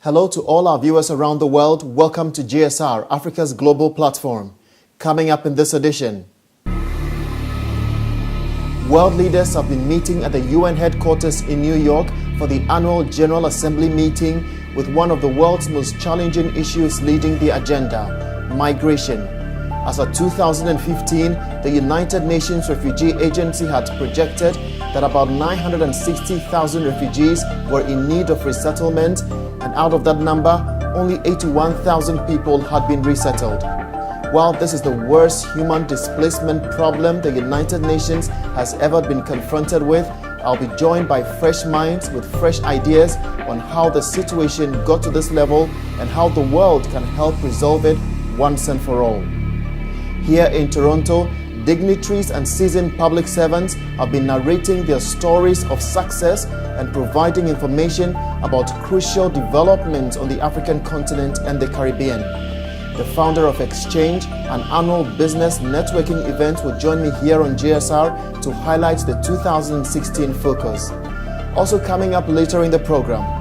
Hello to all our viewers around the world. Welcome to JSR, Africa's global platform. Coming up in this edition, world leaders have been meeting at the UN headquarters in New York for the annual General Assembly meeting with one of the world's most challenging issues leading the agenda, migration. As of 2015, the United Nations Refugee Agency had projected that about 960,000 refugees were in need of resettlement, and out of that number, only 81,000 people had been resettled. While this is the worst human displacement problem the United Nations has ever been confronted with, I'll be joined by fresh minds with fresh ideas on how the situation got to this level and how the world can help resolve it once and for all. Here in Toronto, dignitaries and seasoned public servants have been narrating their stories of success and providing information about crucial developments on the African continent and the Caribbean. The founder of Exchange, an annual business networking event, will join me here on JSR to highlight the 2016 focus. Also coming up later in the program,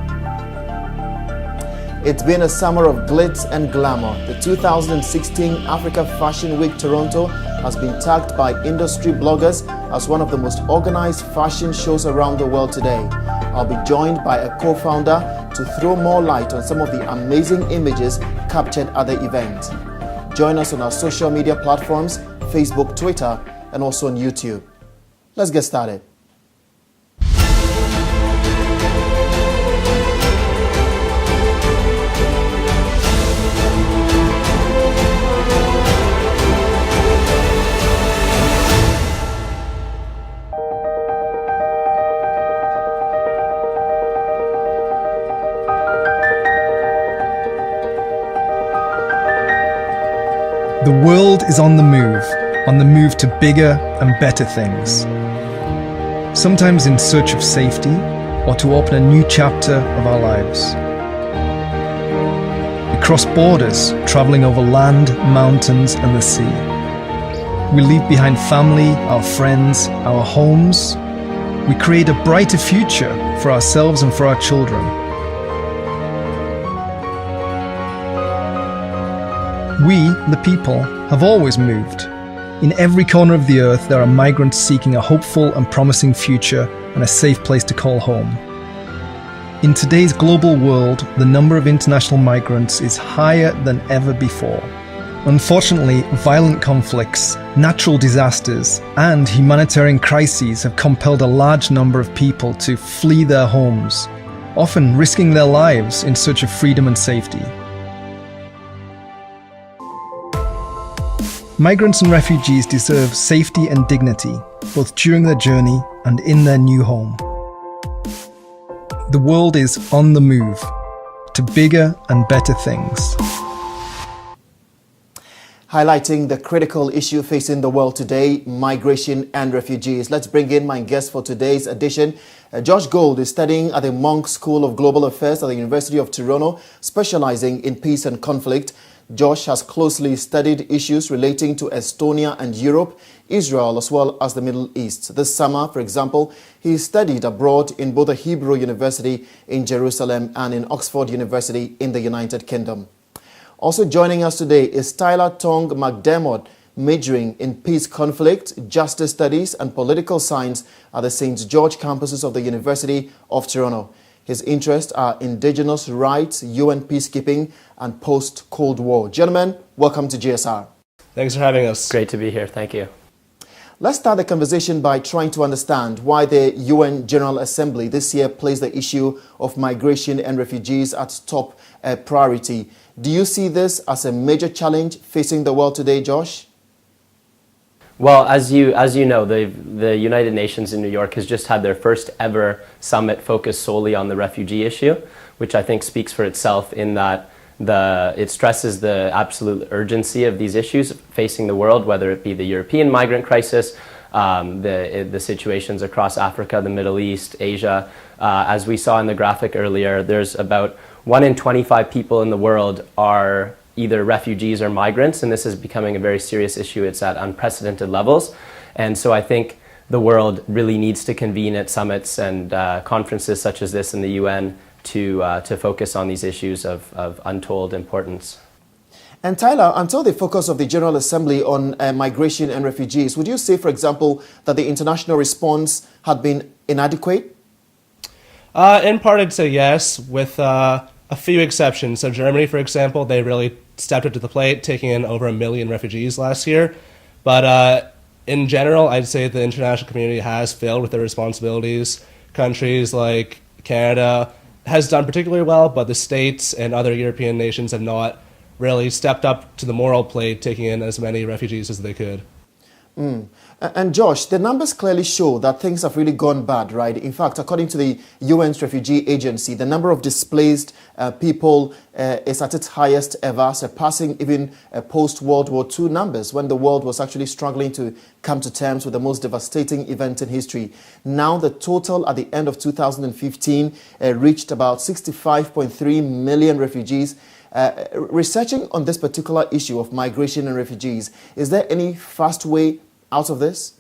it's been a summer of glitz and glamour. The 2016 Africa Fashion Week Toronto has been tagged by industry bloggers as one of the most organized fashion shows around the world today. I'll be joined by a co-founder to throw more light on some of the amazing images captured at the event. Join us on our social media platforms, Facebook, Twitter, and also on YouTube. Let's get started. The world is on the move to bigger and better things. Sometimes in search of safety or to open a new chapter of our lives. We cross borders, traveling over land, mountains and the sea. We leave behind family, our friends, our homes. We create a brighter future for ourselves and for our children. We, the people, have always moved. In every corner of the earth, there are migrants seeking a hopeful and promising future and a safe place to call home. In today's global world, the number of international migrants is higher than ever before. Unfortunately, violent conflicts, natural disasters, and humanitarian crises have compelled a large number of people to flee their homes, often risking their lives in search of freedom and safety. Migrants and refugees deserve safety and dignity, both during their journey and in their new home. The world is on the move to bigger and better things. Highlighting the critical issue facing the world today, migration and refugees. Let's bring in my guest for today's edition. Josh Gold is studying at the Monk School of Global Affairs at the University of Toronto, specializing in peace and conflict. Josh has closely studied issues relating to Estonia and Europe, Israel, as well as the Middle East. This summer, for example, he studied abroad in both the Hebrew University in Jerusalem and in Oxford University in the United Kingdom. Also joining us today is Tyler Tong McDermott, majoring in peace conflict, justice studies and political science at the St. George campuses of the University of Toronto. His interests are indigenous rights, UN peacekeeping, and post-Cold War. Gentlemen, welcome to GSR. Thanks for having us. Great to be here. Thank you. Let's start the conversation by trying to understand why the UN General Assembly this year placed the issue of migration and refugees at top priority. Do you see this as a major challenge facing the world today, Josh? Well, as you know, the United Nations in New York has just had their first ever summit focused solely on the refugee issue, which I think speaks for itself in that it stresses the absolute urgency of these issues facing the world, whether it be the European migrant crisis, the situations across Africa, the Middle East, Asia. As we saw in the graphic earlier, there's about 1 in 25 people in the world are either refugees or migrants, and this is becoming a very serious issue. It's at unprecedented levels. And so I think the world really needs to convene at summits and conferences such as this in the UN to focus on these issues of untold importance. And Tyler, until the focus of the General Assembly on migration and refugees, would you say, for example, that the international response had been inadequate? In part, I'd say yes, with a few exceptions. So Germany, for example, they really stepped up to the plate, taking in over 1 million refugees last year. But in general, I'd say the international community has failed with their responsibilities. Countries like Canada has done particularly well, but the States and other European nations have not really stepped up to the moral plate, taking in as many refugees as they could. And Josh, the numbers clearly show that things have really gone bad, right? In fact, according to the UN's Refugee Agency, the number of displaced people is at its highest ever, surpassing even post-World War II numbers, when the world was actually struggling to come to terms with the most devastating event in history. Now, the total at the end of 2015 reached about 65.3 million refugees. Researching on this particular issue of migration and refugees, is there any fast way out of this?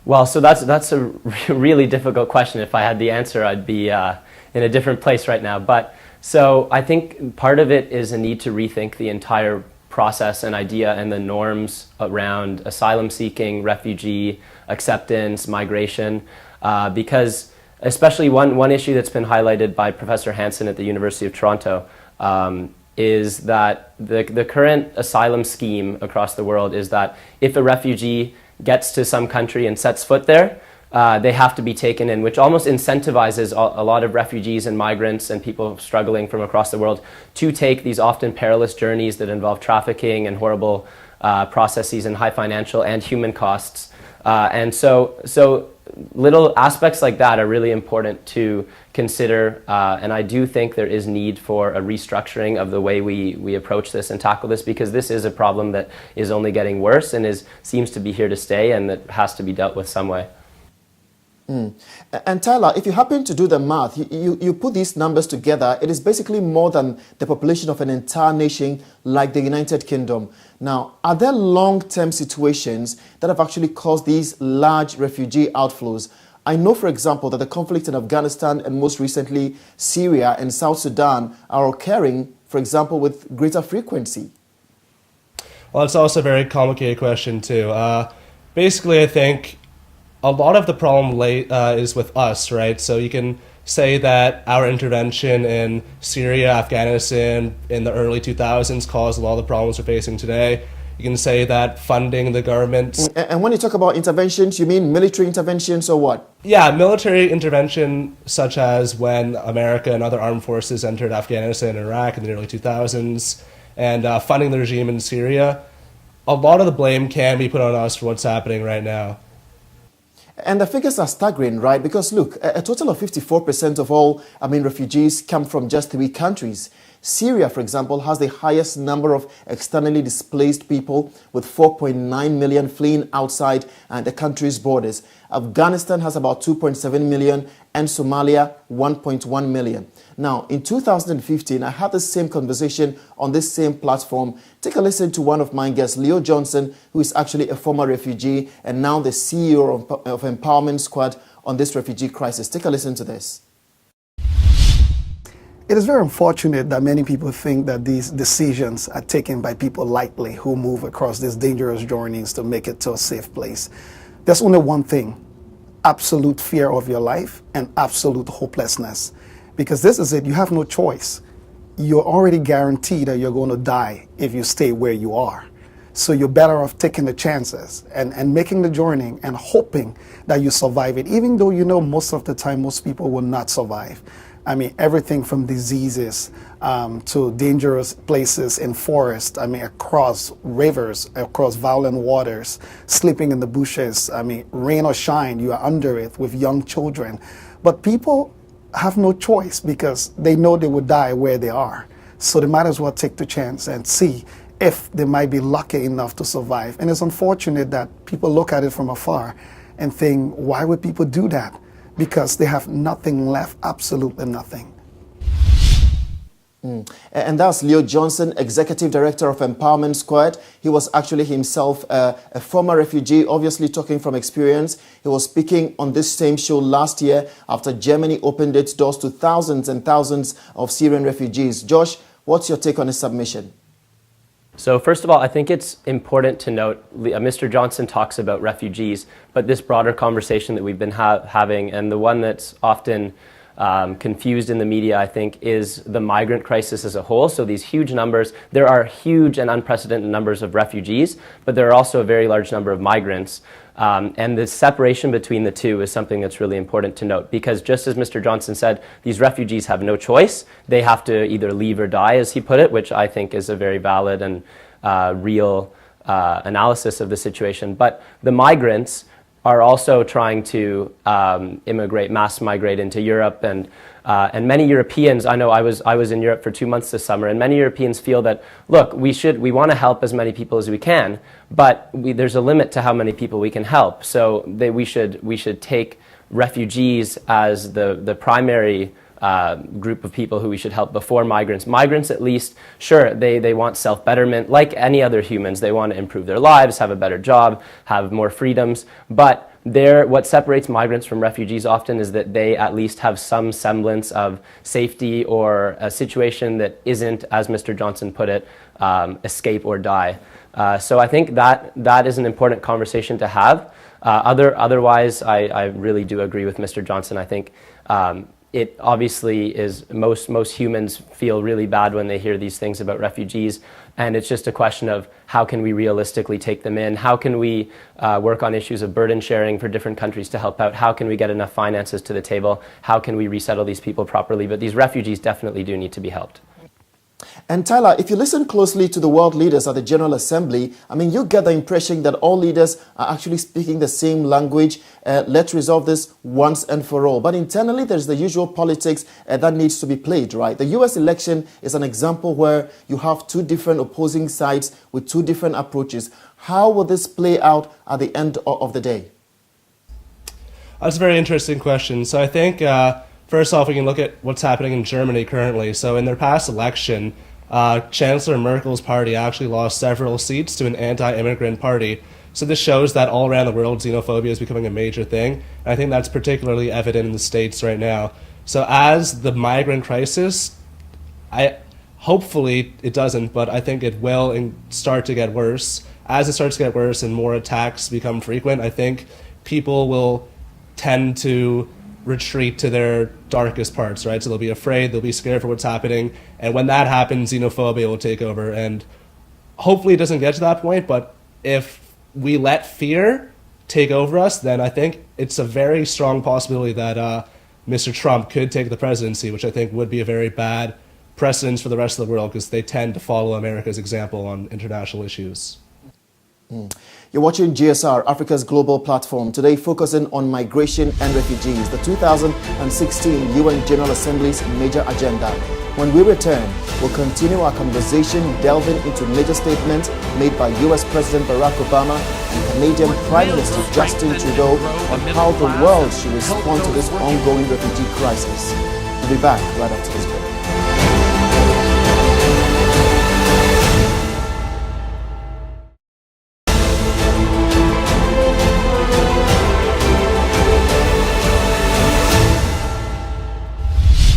Well, so that's a really difficult question. If I had the answer, I'd be in a different place right now. But so I think part of it is a need to rethink the entire process and idea and the norms around asylum seeking, refugee acceptance, migration, because especially one issue that's been highlighted by Professor Hansen at the University of Toronto is that the current asylum scheme across the world is that if a refugee gets to some country and sets foot there, they have to be taken in, which almost incentivizes a lot of refugees and migrants and people struggling from across the world to take these often perilous journeys that involve trafficking and horrible processes and high financial and human costs. And so little aspects like that are really important to consider, and I do think there is need for a restructuring of the way we approach this and tackle this, because this is a problem that is only getting worse and seems to be here to stay, and that has to be dealt with some way. And Tyler, if you happen to do the math, you put these numbers together, it is basically more than the population of an entire nation like the United Kingdom. Now, are there long-term situations that have actually caused these large refugee outflows? I know, for example, that the conflict in Afghanistan and most recently Syria and South Sudan are occurring, for example, with greater frequency. Well, it's also a very complicated question, too. Basically, I think a lot of the problem is with us, right? So you can say that our intervention in Syria, Afghanistan in the early 2000s caused a lot of the problems we're facing today. You can say that funding the governments... And when you talk about interventions, you mean military interventions or what? Yeah, military intervention, such as when America and other armed forces entered Afghanistan and Iraq in the early 2000s, and funding the regime in Syria. A lot of the blame can be put on us for what's happening right now. And the figures are staggering, right? Because look, a total of 54% of all, refugees come from just 3 countries. Syria, for example, has the highest number of externally displaced people, with 4.9 million fleeing outside the country's borders. Afghanistan has about 2.7 million, and Somalia 1.1 million. Now, in 2015, I had the same conversation on this same platform. Take a listen to one of my guests, Leo Johnson, who is actually a former refugee and now the CEO of Empowerment Squad on this refugee crisis. Take a listen to this. It is very unfortunate that many people think that these decisions are taken by people lightly who move across these dangerous journeys to make it to a safe place. There's only one thing: absolute fear of your life and absolute hopelessness. Because this is it, you have no choice. You're already guaranteed that you're going to die if you stay where you are. So you're better off taking the chances and making the journey and hoping that you survive it, even though you know most of the time most people will not survive. Everything from diseases to dangerous places in forests, across rivers, across violent waters, sleeping in the bushes. Rain or shine, you are under it with young children. But people have no choice because they know they would die where they are. So they might as well take the chance and see if they might be lucky enough to survive. And it's unfortunate that people look at it from afar and think, why would people do that? Because they have nothing left, absolutely nothing. And that's Leo Johnson, Executive Director of Empowerment Squared. He was actually himself a former refugee, obviously talking from experience. He was speaking on this same show last year after Germany opened its doors to thousands and thousands of Syrian refugees. Josh, what's your take on his submission? So first of all, I think it's important to note, Mr. Johnson talks about refugees, but this broader conversation that we've been having, and the one that's often confused in the media, I think, is the migrant crisis as a whole. So these huge numbers, there are huge and unprecedented numbers of refugees, but there are also a very large number of migrants. And the separation between the two is something that's really important to note, because just as Mr. Johnson said, these refugees have no choice. They have to either leave or die, as he put it, which I think is a very valid and real analysis of the situation. But the migrants are also trying to mass migrate into Europe, and many Europeans, I know I was in Europe for 2 months this summer, and many Europeans feel that, look, we want to help as many people as we can, but there's a limit to how many people we can help. So we should take refugees as the primary group of people who we should help before migrants. Migrants, at least, sure, they want self-betterment. Like any other humans, they want to improve their lives, have a better job, have more freedoms. But what separates migrants from refugees often is that they at least have some semblance of safety or a situation that isn't, as Mr. Johnson put it, escape or die. So I think that is an important conversation to have. Otherwise, I really do agree with Mr. Johnson. I think it obviously is, most humans feel really bad when they hear these things about refugees, and it's just a question of how can we realistically take them in, how can we work on issues of burden sharing for different countries to help out, how can we get enough finances to the table, how can we resettle these people properly. But these refugees definitely do need to be helped. And Tyler, if you listen closely to the world leaders at the General Assembly, I mean, you get the impression that all leaders are actually speaking the same language. Let's resolve this once and for all. But internally, there's the usual politics that needs to be played, right? The US election is an example where you have two different opposing sides with two different approaches. How will this play out at the end of the day? That's a very interesting question. So I think first off, we can look at what's happening in Germany currently. So in their past election, Chancellor Merkel's party actually lost several seats to an anti-immigrant party. So this shows that all around the world, xenophobia is becoming a major thing. And I think that's particularly evident in the States right now. So as the migrant crisis, hopefully it doesn't, but I think it will start to get worse. As it starts to get worse and more attacks become frequent, I think people will tend to retreat to their darkest parts, right? So they'll be afraid, they'll be scared for what's happening, and when that happens, xenophobia will take over. And hopefully it doesn't get to that point, but if we let fear take over us, then I think it's a very strong possibility that Mr. Trump could take the presidency, which I think would be a very bad precedent for the rest of the world, because they tend to follow America's example on international issues. You're watching GSR, Africa's global platform, today focusing on migration and refugees, the 2016 UN General Assembly's major agenda. When we return, we'll continue our conversation delving into major statements made by US President Barack Obama and Canadian Prime Minister Justin Trudeau on how the world should respond to this ongoing refugee crisis. We'll be back right after this break.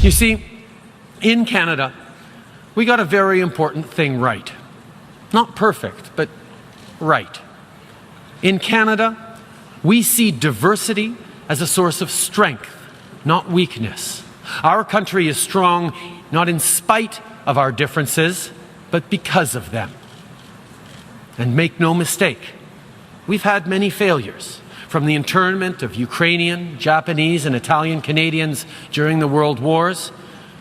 You see, in Canada, we got a very important thing right. Not perfect, but right. In Canada, we see diversity as a source of strength, not weakness. Our country is strong not in spite of our differences, but because of them. And make no mistake, we've had many failures. From the internment of Ukrainian, Japanese, and Italian Canadians during the World Wars,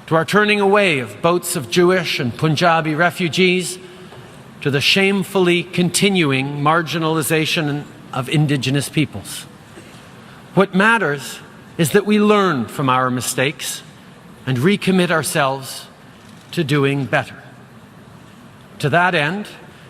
to our turning away of boats of Jewish and Punjabi refugees, to the shamefully continuing marginalization of Indigenous peoples. What matters is that we learn from our mistakes and recommit ourselves to doing better. To that end,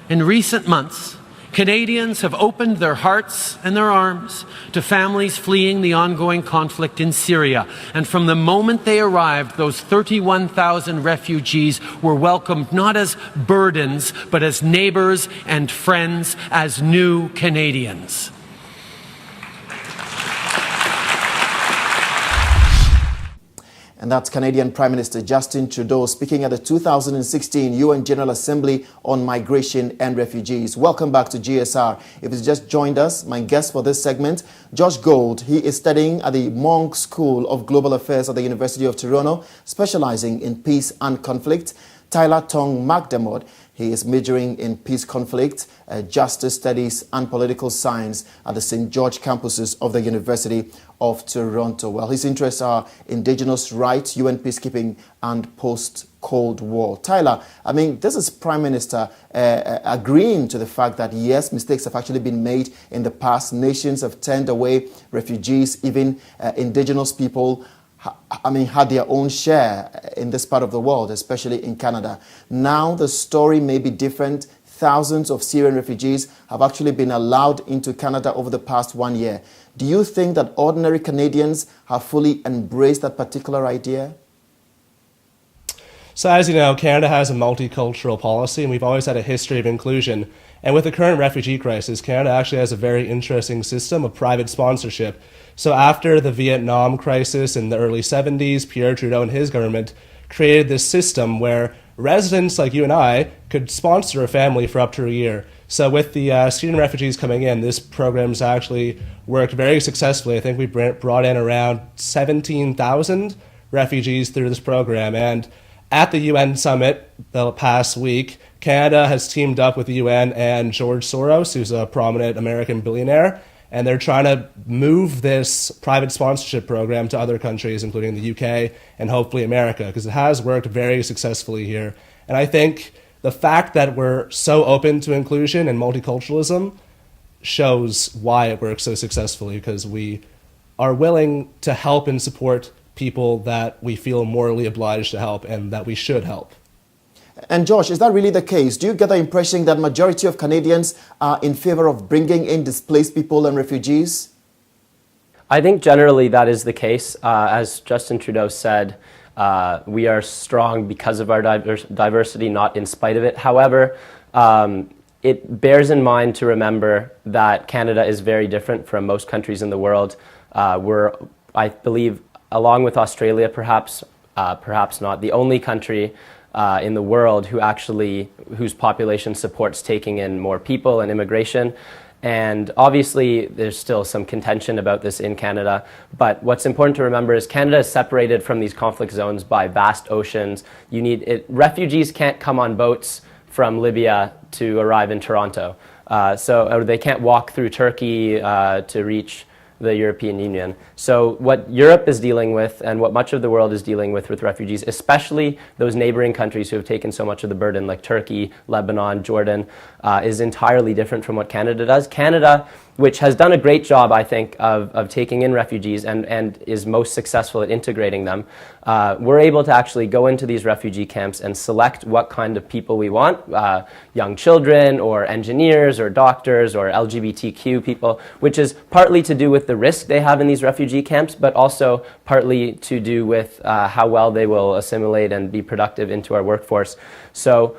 in recent months, Canadians have opened their hearts and their arms to families fleeing the ongoing conflict in Syria. And from the moment they arrived, those 31,000 refugees were welcomed not as burdens, but as neighbors and friends, as new Canadians. And that's Canadian Prime Minister Justin Trudeau speaking at the 2016 UN General Assembly on Migration and Refugees. Welcome back to GSR. If you've just joined us, my guest for this segment, Josh Gold. He is studying at the Monk School of Global Affairs at the University of Toronto, specializing in peace and conflict. Tyler Tong McDermott. He is majoring in peace conflict, justice studies and political science at the St. George campuses of the University of Toronto. Well, his interests are indigenous rights, UN peacekeeping and post-Cold War. Tyler, I mean, this is Prime Minister agreeing to the fact that, yes, mistakes have actually been made in the past. Nations have turned away refugees, even indigenous people had their own share in this part of the world, especially in Canada. Now the story may be different. Thousands of Syrian refugees have actually been allowed into Canada over the past 1 year. Do you think that ordinary Canadians have fully embraced that particular idea? So as you know, Canada has a multicultural policy, and we've always had a history of inclusion. And with the current refugee crisis, Canada actually has a very interesting system of private sponsorship. So after the Vietnam crisis in the early 70s, Pierre Trudeau and his government created this system where residents like you and I could sponsor a family for up to a year. So with the Syrian refugees coming in, this program's actually worked very successfully. I think we brought in around 17,000 refugees through this program. And at the UN summit the past week, Canada has teamed up with the UN and George Soros, who's a prominent American billionaire, and they're trying to move this private sponsorship program to other countries, including the UK and hopefully America, because it has worked very successfully here. And I think the fact that we're so open to inclusion and multiculturalism shows why it works so successfully, because we are willing to help and support people that we feel morally obliged to help and that we should help. And Josh, is that really the case? Do you get the impression that majority of Canadians are in favor of bringing in displaced people and refugees? I think generally that is the case. As Justin Trudeau said, we are strong because of our diversity, not in spite of it. However, it bears in mind to remember that Canada is very different from most countries in the world. We're, I believe, along with Australia, perhaps not, the only country in the world whose population supports taking in more people and immigration. And obviously, there's still some contention about this in Canada. But what's important to remember is Canada is separated from these conflict zones by vast oceans. Refugees can't come on boats from Libya to arrive in Toronto. Or they can't walk through Turkey to reach the European Union. So what Europe is dealing with and what much of the world is dealing with refugees, especially those neighboring countries who have taken so much of the burden like Turkey, Lebanon, Jordan, is entirely different from what Canada does. Canada, which has done a great job, I think, of taking in refugees and is most successful at integrating them, we're able to actually go into these refugee camps and select what kind of people we want, young children or engineers or doctors or LGBTQ people, which is partly to do with the risk they have in these refugee camps, but also partly to do with how well they will assimilate and be productive into our workforce. So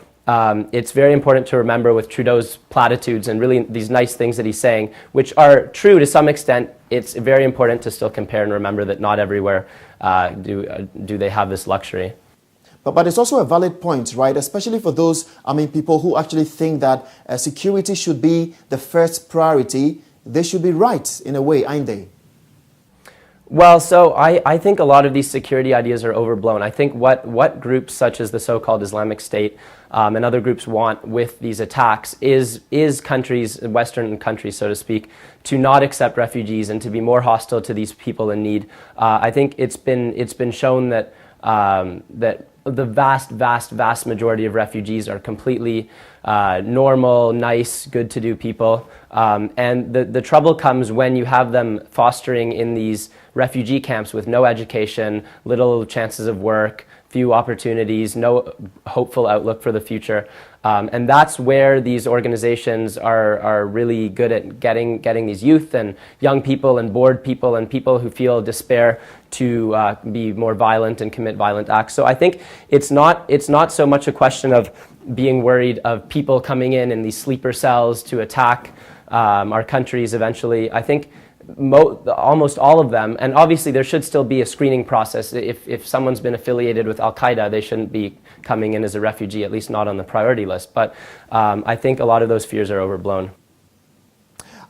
it's very important to remember with Trudeau's platitudes and really these nice things that he's saying, which are true to some extent, it's very important to still compare and remember that not everywhere do they have this luxury. But it's also a valid point, right? Especially for those, people who actually think that security should be the first priority. They should be right in a way, aren't they? Well, so I think a lot of these security ideas are overblown. I think what groups such as the so-called Islamic State and other groups want with these attacks is countries, Western countries, so to speak, to not accept refugees and to be more hostile to these people in need. I think it's been shown that the vast majority of refugees are completely normal, nice, good-to-do people. And the trouble comes when you have them fostering in these refugee camps with no education, little chances of work, few opportunities, no hopeful outlook for the future. And that's where these organizations are really good at getting these youth and young people and bored people and people who feel despair to be more violent and commit violent acts. So I think it's not so much a question of being worried of people coming in these sleeper cells to attack our countries eventually. I think almost all of them, and obviously there should still be a screening process. If someone's been affiliated with Al-Qaeda, they shouldn't be coming in as a refugee, at least not on the priority list. But I think a lot of those fears are overblown.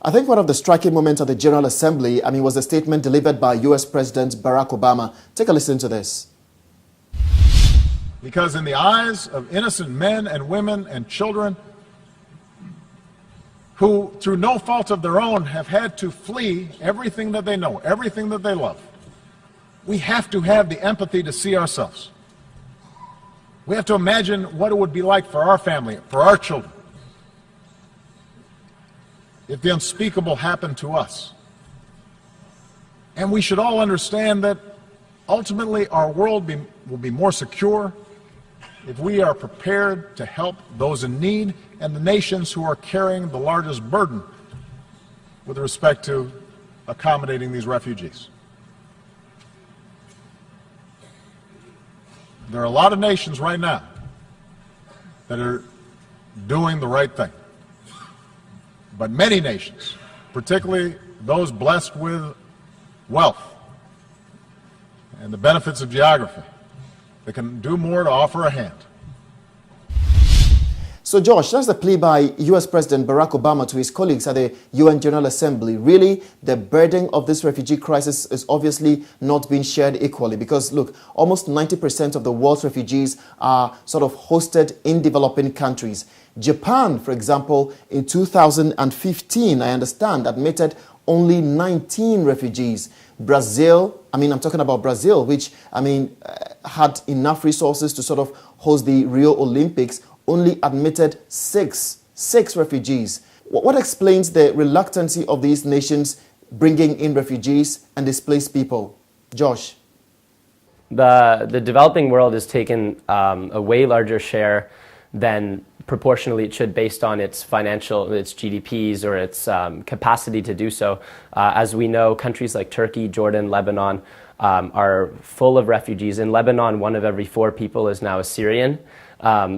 I think one of the striking moments of the General Assembly, was a statement delivered by U.S. President Barack Obama. Take a listen to this. Because in the eyes of innocent men and women and children who, through no fault of their own, have had to flee everything that they know, everything that they love, we have to have the empathy to see ourselves. We have to imagine what it would be like for our family, for our children, if the unspeakable happened to us. And we should all understand that ultimately our world will be more secure if we are prepared to help those in need and the nations who are carrying the largest burden with respect to accommodating these refugees. There are a lot of nations right now that are doing the right thing. But many nations, particularly those blessed with wealth and the benefits of geography, they can do more to offer a hand. So, Josh, that's the plea by U.S. President Barack Obama to his colleagues at the UN General Assembly. Really, the burden of this refugee crisis is obviously not being shared equally because, look, almost 90% of the world's refugees are sort of hosted in developing countries. Japan, for example, in 2015, I understand, admitted only 19 refugees. Brazil, I'm talking about Brazil, which, had enough resources to sort of host the Rio Olympics, only admitted six refugees. What explains the reluctancy of these nations bringing in refugees and displaced people? Josh. The developing world has taken a way larger share than proportionally it should based on its GDPs or its capacity to do so. As we know, countries like Turkey, Jordan, Lebanon are full of refugees. In Lebanon, 1 of every 4 people is now a Syrian,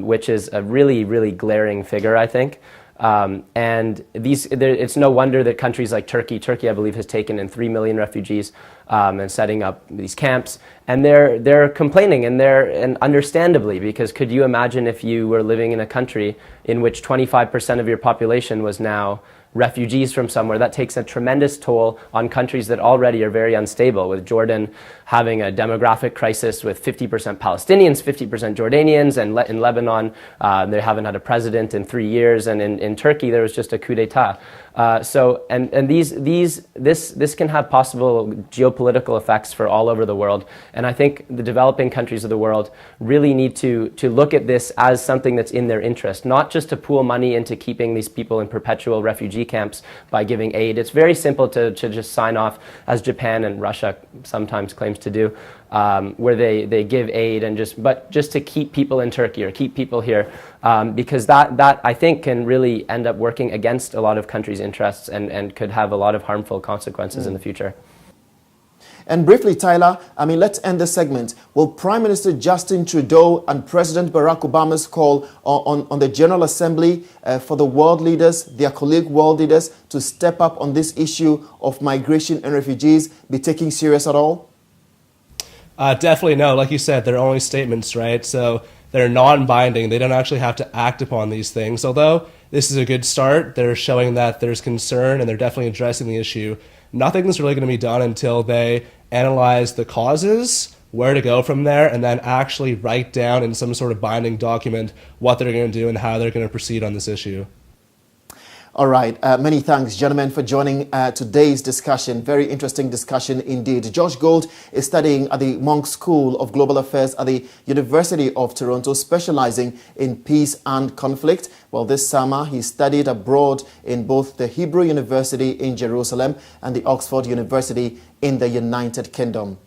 which is a really, really glaring figure, I think. And it's no wonder that countries like Turkey, I believe, has taken in 3 million refugees and setting up these camps. And they're complaining, and understandably, because could you imagine if you were living in a country in which 25% of your population was now refugees from somewhere? That takes a tremendous toll on countries that already are very unstable, with Jordan having a demographic crisis with 50% Palestinians, 50% Jordanians, and in Lebanon, they haven't had a president in 3 years, and in Turkey, there was just a coup d'etat. This can have possible geopolitical effects for all over the world, and I think the developing countries of the world really need to look at this as something that's in their interest, not just to pool money into keeping these people in perpetual refugee camps by giving aid. It's very simple to just sign off, as Japan and Russia sometimes claims to do, where they give aid but just to keep people in Turkey or keep people here, because that I think can really end up working against a lot of countries' interests and could have a lot of harmful consequences in the future. And briefly, Tyler, let's end this segment. Will Prime Minister Justin Trudeau and President Barack Obama's call on the General Assembly for the world leaders, their colleague world leaders, to step up on this issue of migration and refugees be taken serious at all? Definitely no. Like you said, they're only statements, right? So they're non-binding. They don't actually have to act upon these things. Although this is a good start, they're showing that there's concern and they're definitely addressing the issue. Nothing's really going to be done until they analyze the causes, where to go from there, and then actually write down in some sort of binding document what they're going to do and how they're going to proceed on this issue. All right. Many thanks, gentlemen, for joining today's discussion. Very interesting discussion indeed. Josh Gold is studying at the Monk School of Global Affairs at the University of Toronto, specializing in peace and conflict. Well, this summer, he studied abroad in both the Hebrew University in Jerusalem and the Oxford University in the United Kingdom.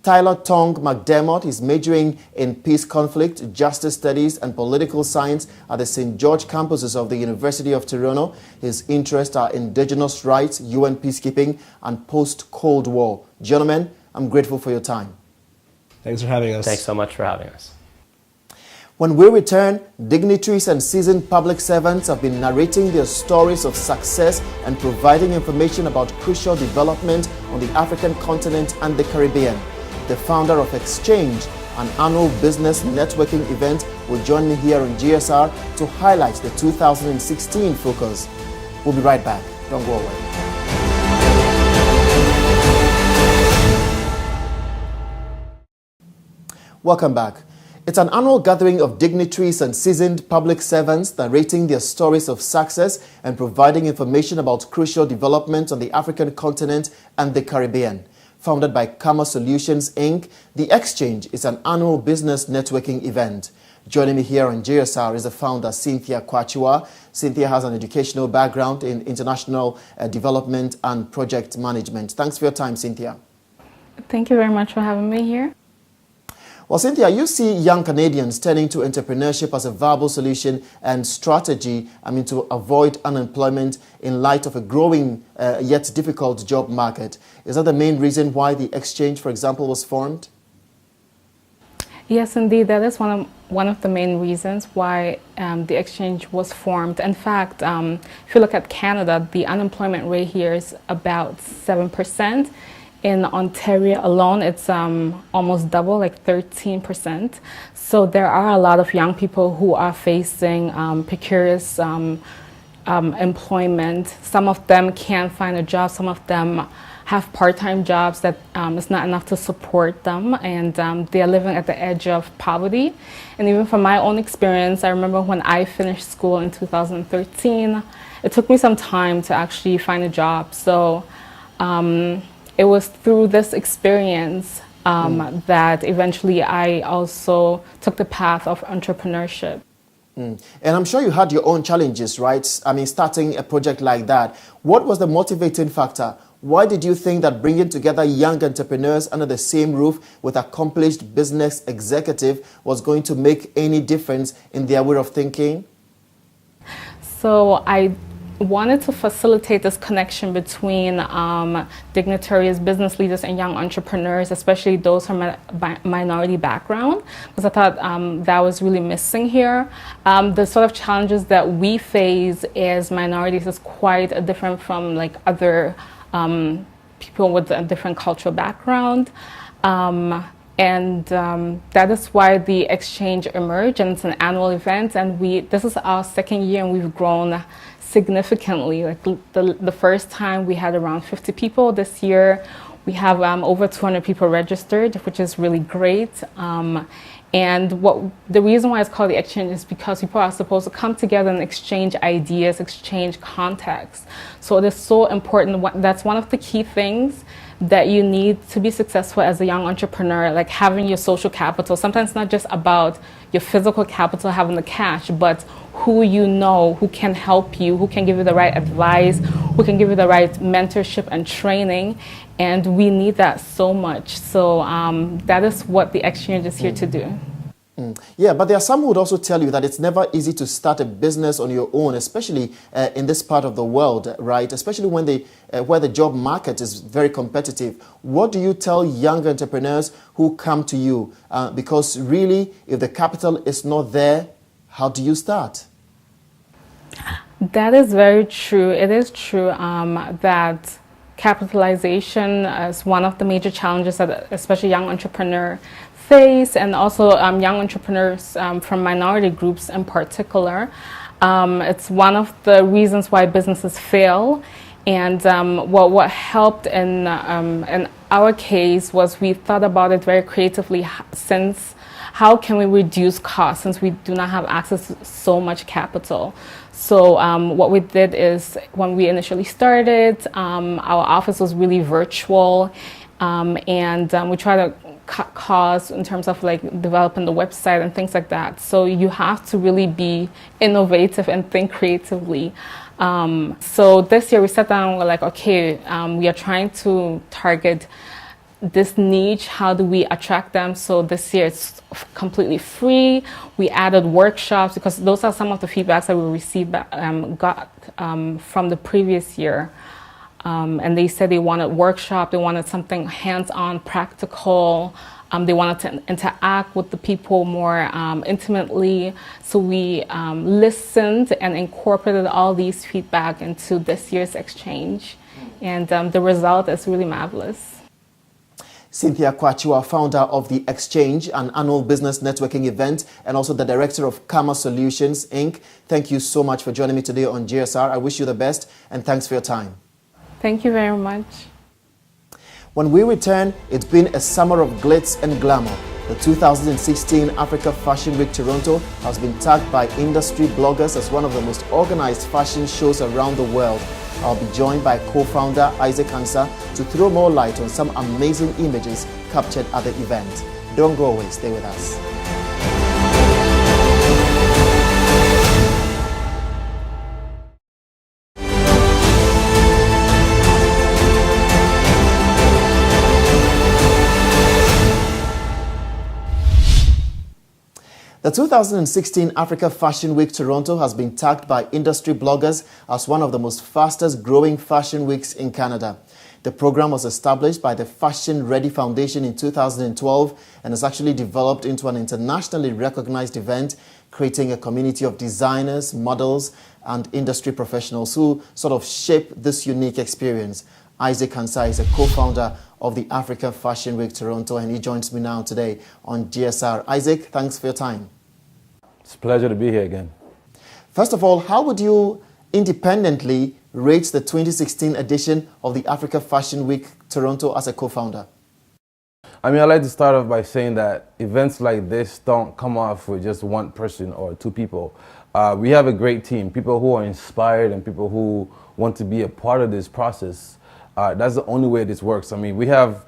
Tyler Tong McDermott is majoring in peace conflict, justice studies, and political science at the St. George campuses of the University of Toronto. His interests are indigenous rights, UN peacekeeping, and post-Cold War. Gentlemen, I'm grateful for your time. Thanks for having us. Thanks so much for having us. When we return, dignitaries and seasoned public servants have been narrating their stories of success and providing information about crucial development on the African continent and the Caribbean. The founder of Exchange, an annual business networking event, will join me here on GSR to highlight the 2016 focus. We'll be right back. Don't go away. Welcome back. It's an annual gathering of dignitaries and seasoned public servants narrating their stories of success and providing information about crucial developments on the African continent and the Caribbean. Founded by Karma Solutions, Inc., the Exchange is an annual business networking event. Joining me here on JSR is the founder, Cynthia Kwachua. Cynthia has an educational background in international development and project management. Thanks for your time, Cynthia. Thank you very much for having me here. Well, Cynthia, you see young Canadians turning to entrepreneurship as a viable solution and strategy, to avoid unemployment in light of a growing yet difficult job market. Is that the main reason why the Exchange, for example, was formed? Yes, indeed. That is one of the main reasons why the Exchange was formed. In fact, if you look at Canada, the unemployment rate here is about 7%. In Ontario alone, it's almost double, like 13%. So there are a lot of young people who are facing precarious employment. Some of them can't find a job. Some of them have part-time jobs that is not enough to support them, and they are living at the edge of poverty. And even from my own experience, I remember when I finished school in 2013, it took me some time to actually find a job. So it was through this experience that eventually I also took the path of entrepreneurship. And I'm sure you had your own challenges, right? Starting a project like that. What was the motivating factor? Why did you think that bringing together young entrepreneurs under the same roof with accomplished business executive was going to make any difference in their way of thinking? So I wanted to facilitate this connection between dignitaries, business leaders, and young entrepreneurs, especially those from minority background, because I thought that was really missing here. The sort of challenges that we face as minorities is quite different from like other people with a different cultural background. And that is why the Exchange emerged, and it's an annual event, and this is our second year, and we've grown significantly. Like the first time we had around 50 people. This year we have over 200 people registered, which is really great. And the reason why it's called the Exchange is because people are supposed to come together and exchange ideas, exchange contacts. So it is so important. That's one of the key things that you need to be successful as a young entrepreneur, like having your social capital. Sometimes it's not just about your physical capital, having the cash, but who you know, who can help you, who can give you the right advice, who can give you the right mentorship and training. And we need that so much. So that is what the Exchange is here to do. Yeah, but there are some who would also tell you that it's never easy to start a business on your own, especially in this part of the world, right? Especially when where the job market is very competitive. What do you tell young entrepreneurs who come to you? Because really, if the capital is not there, how do you start? That is very true. It is true that capitalization is one of the major challenges that especially young entrepreneurs face, and also young entrepreneurs from minority groups in particular. It's one of the reasons why businesses fail. And what helped in our case was we thought about it very creatively, since how can we reduce costs since we do not have access to so much capital. So what we did is, when we initially started, our office was really virtual, and we tried to cut costs in terms of like developing the website and things like that. So you have to really be innovative and think creatively. So this year we sat down and we're like, okay, we are trying to target this niche, how do we attract them? So this year it's completely free. We added workshops because those are some of the feedbacks that we received from the previous year. And they said they wanted workshop, they wanted something hands-on, practical. They wanted to interact with the people more intimately. So we listened and incorporated all these feedback into this year's exchange. And the result is really marvelous. Cynthia Kwachua, founder of The Exchange, an annual business networking event, and also the director of Karma Solutions, Inc. Thank you so much for joining me today on JSR. I wish you the best, and thanks for your time. Thank you very much. When we return, it's been a summer of glitz and glamour. The 2016 Africa Fashion Week Toronto has been tagged by industry bloggers as one of the most organized fashion shows around the world. I'll be joined by co-founder Isaac Hansa to throw more light on some amazing images captured at the event. Don't go away, stay with us. The 2016 Africa Fashion Week Toronto has been tagged by industry bloggers as one of the most fastest growing fashion weeks in Canada. The program was established by the Fashion Ready Foundation in 2012 and has actually developed into an internationally recognized event, creating a community of designers, models, and industry professionals who sort of shape this unique experience. Isaac Hansa is a co-founder of the Africa Fashion Week Toronto, and he joins me now today on GSR. Isaac, thanks for your time. It's a pleasure to be here again. First of all, how would you independently rate the 2016 edition of the Africa Fashion Week Toronto as a co-founder? I mean, I'd like to start off by saying that events like this don't come off with just one person or two people. We have a great team, people who are inspired and people who want to be a part of this process. That's the only way this works. I mean, we have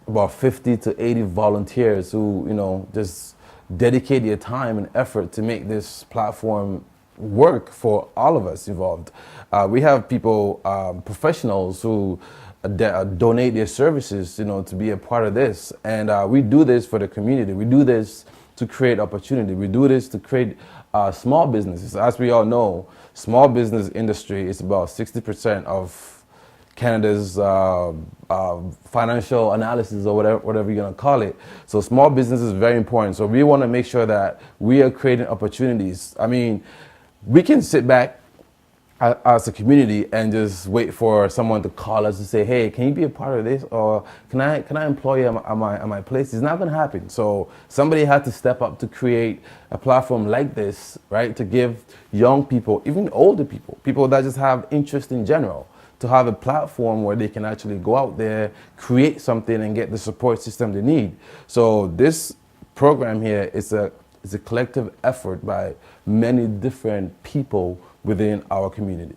about 50 to 80 volunteers who, just dedicate their time and effort to make this platform work for all of us involved. We have people, professionals who donate their services, to be a part of this. And we do this for the community. We do this to create opportunity. We do this to create small businesses. As we all know, small business industry is about 60% of Canada's financial analysis or whatever you're going to call it. So small business is very important. So we want to make sure that we are creating opportunities. I mean, we can sit back as a community and just wait for someone to call us and say, hey, can you be a part of this? Or can I employ you at my place? It's not going to happen. So somebody had to step up to create a platform like this, right? To give young people, even older people that just have interest in general, to have a platform where they can actually go out there, create something, and get the support system they need. So this program here is a collective effort by many different people within our community.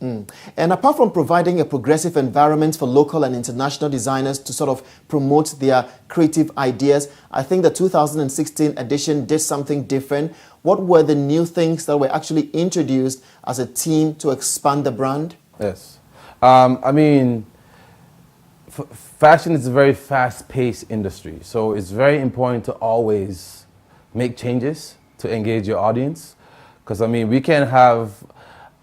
And apart from providing a progressive environment for local and international designers to sort of promote their creative ideas, I think the 2016 edition did something different. What were the new things that were actually introduced as a team to expand the brand? Yes. I mean, fashion is a very fast-paced industry, so it's very important to always make changes to engage your audience. Because, I mean, we can have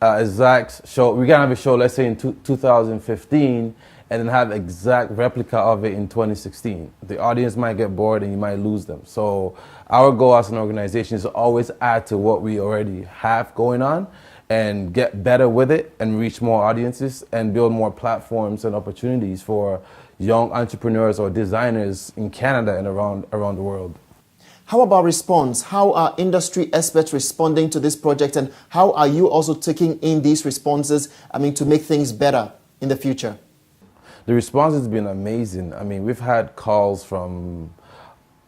exact show, we can have a show, let's say in 2015, and then have exact replica of it in 2016. The audience might get bored and you might lose them. So our goal as an organization is to always add to what we already have going on and get better with it and reach more audiences and build more platforms and opportunities for young entrepreneurs or designers in Canada and around the world. How about response? How are industry experts responding to this project, and how are you also taking in these responses, to make things better in the future? The response has been amazing. I mean, we've had calls from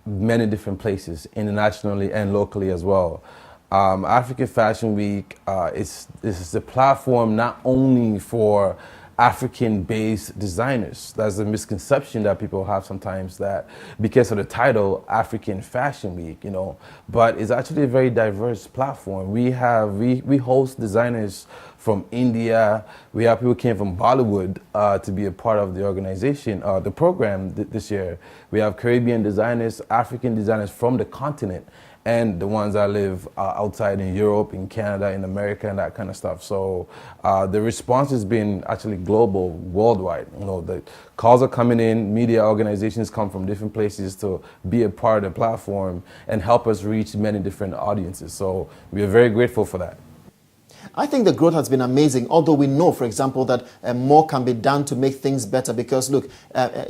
many different places, internationally and locally as well. African Fashion Week is a platform not only for African-based designers. That's a misconception that people have sometimes, that because of the title African Fashion Week, but it's actually a very diverse platform. We host designers from India. We have people who came from Bollywood to be a part of the organization, the program this year. We have Caribbean designers, African designers from the continent, and the ones that live outside in Europe, in Canada, in America, and that kind of stuff. So the response has been actually global, worldwide. You know, the calls are coming in, media organizations come from different places to be a part of the platform and help us reach many different audiences. So we are very grateful for that. I think the growth has been amazing, although we know, for example, that more can be done to make things better because, look,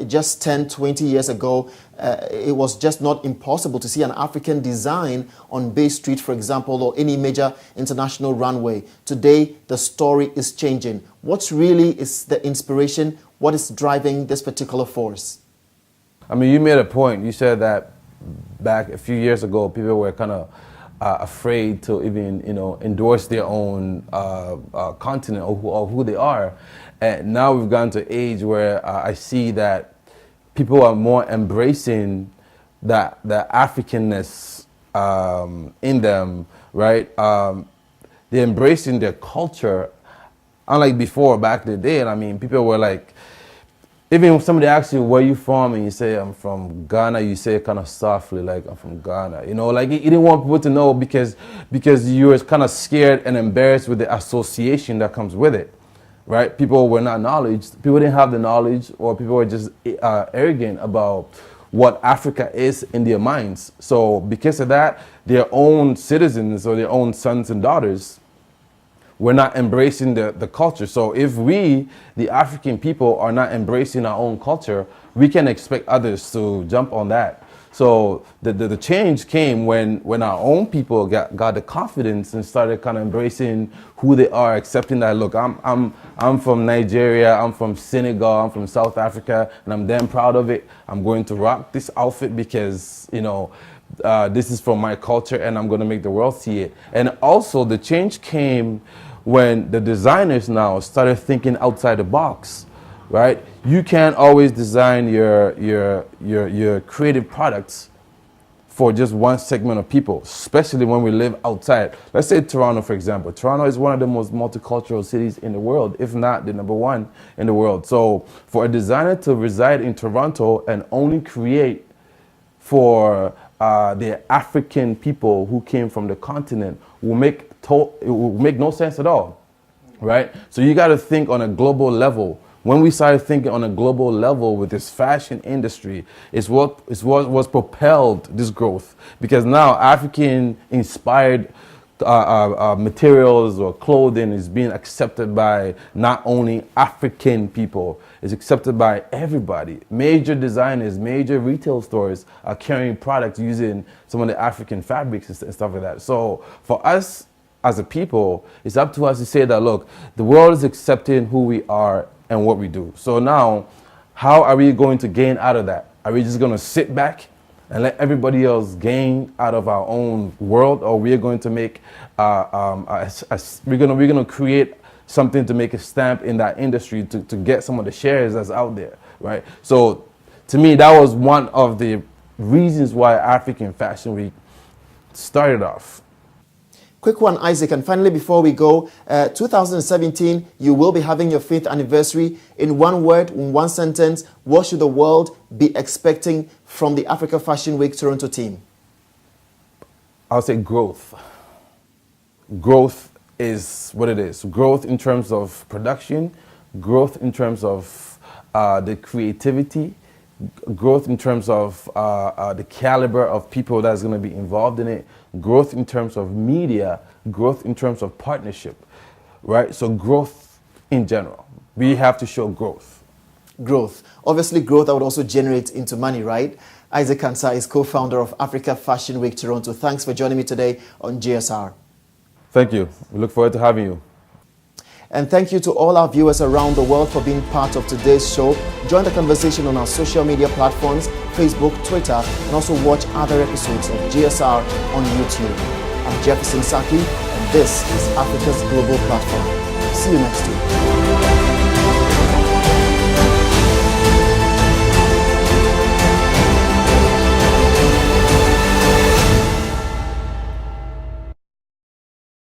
just 10, 20 years ago, it was just not impossible to see an African design on Bay Street, for example, or any major international runway. Today, the story is changing. What really is the inspiration? What is driving this particular force? I mean, you made a point. You said that back a few years ago, people were kind of afraid to even, endorse their own continent or who they are. And now we've gotten to an age where I see that people are more embracing the Africanness in them, right? They're embracing their culture. Unlike before, back in the day, I mean, people were like, even if somebody asks you where you from and you say I'm from Ghana, you say it kind of softly like I'm from Ghana. You know, like you didn't want people to know because you were kind of scared and embarrassed with the association that comes with it, right? People were not knowledge. People didn't have the knowledge, or people were just arrogant about what Africa is in their minds. So because of that, their own citizens or their own sons and daughters we're not embracing the culture. So if we, the African people, are not embracing our own culture, we can expect others to jump on that. So the change came when our own people got the confidence and started kind of embracing who they are, accepting that, look, I'm from Nigeria, I'm from Senegal, I'm from South Africa, and I'm damn proud of it. I'm going to rock this outfit because, this is from my culture and I'm going to make the world see it. And also the change came when the designers now started thinking outside the box, right? You can't always design your creative products for just one segment of people, especially when we live outside. Let's say Toronto, for example. Toronto is one of the most multicultural cities in the world, if not the #1 in the world. So for a designer to reside in Toronto and only create for the African people who came from the continent will make no sense at all, right? So you got to think on a global level. When we started thinking on a global level with this fashion industry, it's what was propelled this growth, because now African inspired materials or clothing is being accepted by not only African people, it's accepted by everybody. Major designers, major retail stores are carrying products using some of the African fabrics and stuff like that. So for us as a people, it's up to us to say that, look, the world is accepting who we are and what we do. So now, how are we going to gain out of that? Are we just going to sit back and let everybody else gain out of our own world, or we're going to make we're going to create something to make a stamp in that industry to get some of the shares that's out there, right? So to me, that was one of the reasons why African Fashion Week started off. Quick one, Isaac, and finally before we go, 2017, you will be having your 5th anniversary. In one word, in one sentence, what should the world be expecting from the Africa Fashion Week Toronto team? I'll say growth. Growth is what it is. Growth in terms of production, growth in terms of the creativity, growth in terms of the caliber of people that's going to be involved in it, growth in terms of media, growth in terms of partnership, right? So growth in general. We have to show growth. Growth. Obviously, growth that would also generate into money, right? Isaac Ansah is co-founder of Africa Fashion Week Toronto. Thanks for joining me today on JSR. Thank you. We look forward to having you. And thank you to all our viewers around the world for being part of today's show. Join the conversation on our social media platforms, Facebook, Twitter, and also watch other episodes of JSR on YouTube. I'm Jefferson Saki, and this is Africa's Global Platform. See you next week.